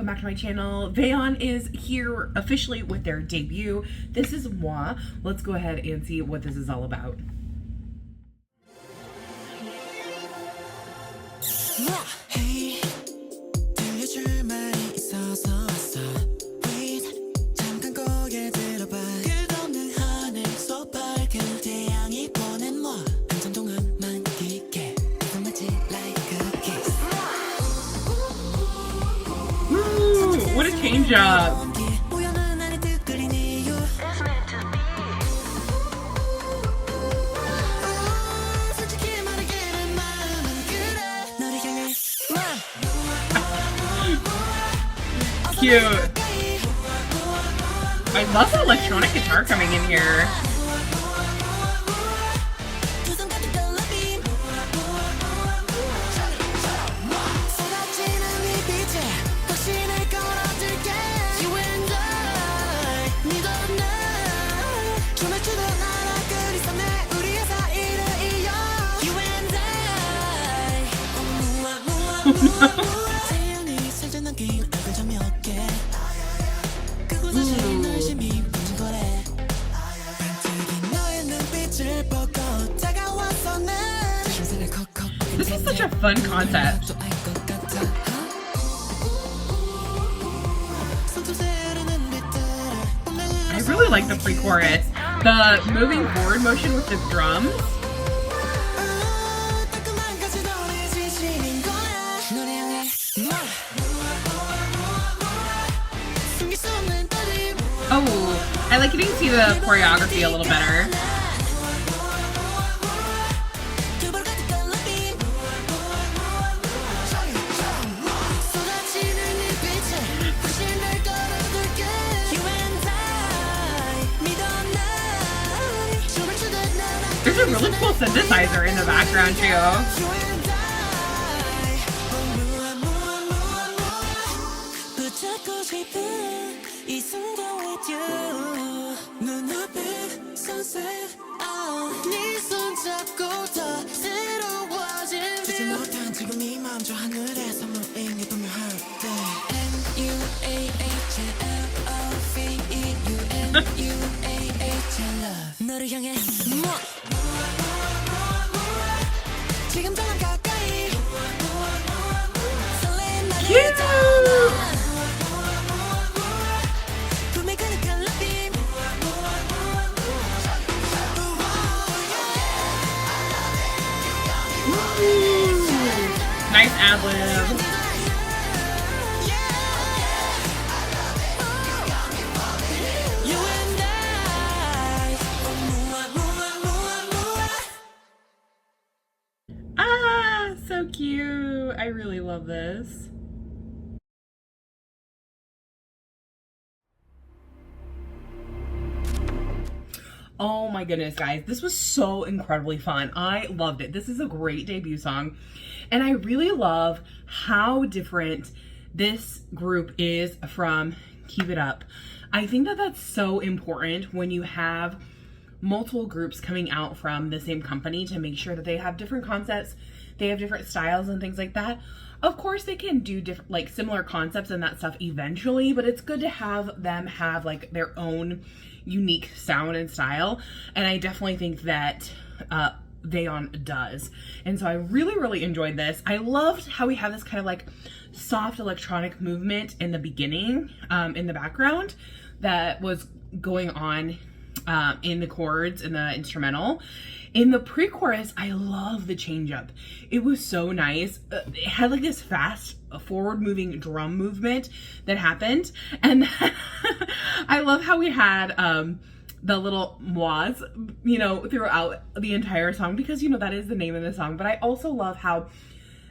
back to my channel. VAYONN is here officially with their debut. This is MUAH. Let's go ahead and see what this is all about. What a change up. Cute. I love the electronic guitar coming in here. This is such a fun concept. I really like the pre-chorus. The moving forward motion with the drums. Oh, I like getting to see the choreography a little better. There's a really cool synthesizer in the background too. Nice ad-lib. Ah, so cute. I really love this. Oh my goodness, guys. This was so incredibly fun. I loved it. This is a great debut song. And I really love how different this group is from Keep It Up. I think that that's so important when you have multiple groups coming out from the same company, to make sure that they have different concepts, they have different styles and things like that. Of course, they can do different, like similar concepts and that stuff eventually, but it's good to have them have like their own unique sound and style. And I definitely think that VAYONN does. And so I really enjoyed this. I loved how we have this kind of like soft electronic movement in the beginning, in the background, that was going on in the chords, in the instrumental. In the pre-chorus, I love the change up. It was so nice. It had like this fast forward moving drum movement that happened. And I love how we had the little MUAHs, you know, throughout the entire song, because, you know, that is the name of the song. But I also love how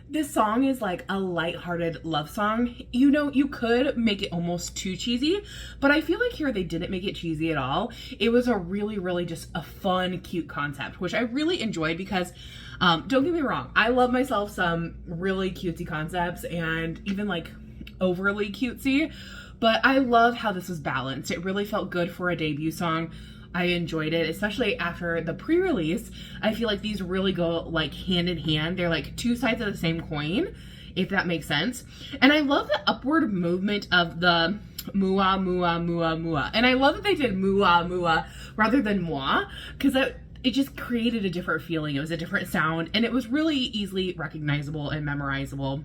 this song is like a lighthearted love song. You know, you could make it almost too cheesy, but I feel like here they didn't make it cheesy at all. It was a really just a fun, cute concept, which I really enjoyed because, don't get me wrong, I love myself some really cutesy concepts and even like overly cutesy, but I love how this was balanced. It really felt good for a debut song. I enjoyed it, especially after the pre-release. I feel like these really go like hand in hand. They're like two sides of the same coin. if that makes sense. And I love the upward movement of the MUAH, MUAH, MUAH, MUAH. And I love that they did MUAH, MUAH rather than MUAH, because it just created a different feeling. It was a different sound, and it was really easily recognizable and memorizable.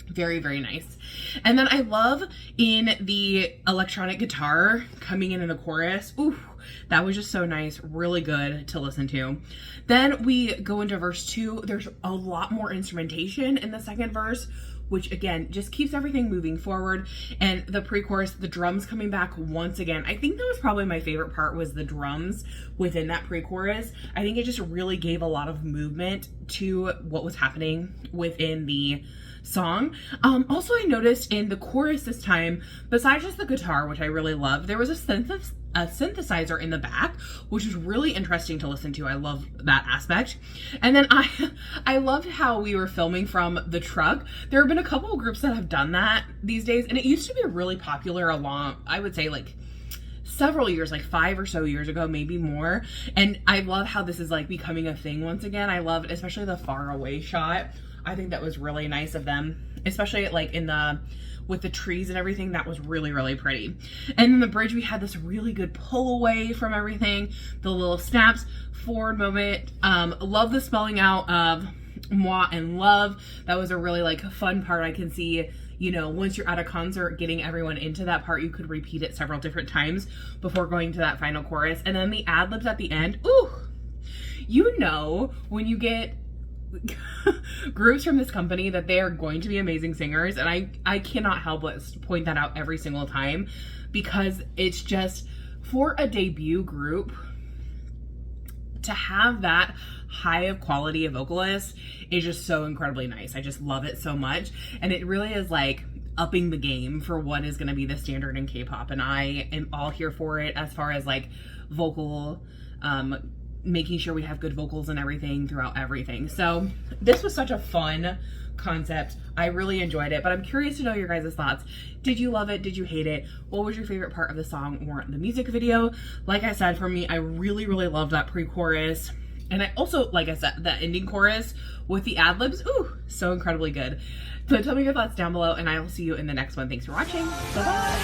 Very, very nice. And then I love in the electronic guitar coming in the chorus. Ooh, that was just so nice. Really good to listen to. Then we go into verse 2. There's a lot more instrumentation in the second verse, which again, just keeps everything moving forward. And the pre-chorus, the drums coming back once again. I think that was probably my favorite part, was the drums within that pre-chorus. I think it just really gave a lot of movement to what was happening within the song. Also, I noticed in the chorus this time, besides just the guitar, which I really love, there was a synthesizer in the back, which was really interesting to listen to. I love that aspect. And then I loved how we were filming from the truck. There have been a couple of groups that have done that these days, and it used to be really popular along, I would say, like several years, like 5 or so years ago, maybe more. And I love how this is like becoming a thing once again. I love it, especially the far away shot. I think that was really nice of them, especially like with the trees and everything. That was really, really pretty. And in the bridge, we had this really good pull away from everything. The little snaps, forward moment. Love the spelling out of moi and love. That was a really like fun part. I can see, you know, once you're at a concert, getting everyone into that part, you could repeat it several different times before going to that final chorus. And then the ad-libs at the end. Ooh, you know, when you get groups from this company that they are going to be amazing singers, and I cannot help but point that out every single time, because it's just, for a debut group to have that high of quality of vocalists is just so incredibly nice. I just love it so much, and it really is like upping the game for what is going to be the standard in K-pop, and I am all here for it as far as like vocal making sure we have good vocals and everything throughout everything. So this was such a fun concept. I really enjoyed it, but I'm curious to know your guys' thoughts. Did you love it? Did you hate it? What was your favorite part of the song or the music video? Like I said, for me, I really, really loved that pre-chorus. And I also, like I said, that ending chorus with the ad-libs, ooh, so incredibly good. So tell me your thoughts down below, and I will see you in the next one. Thanks for watching. Bye-bye.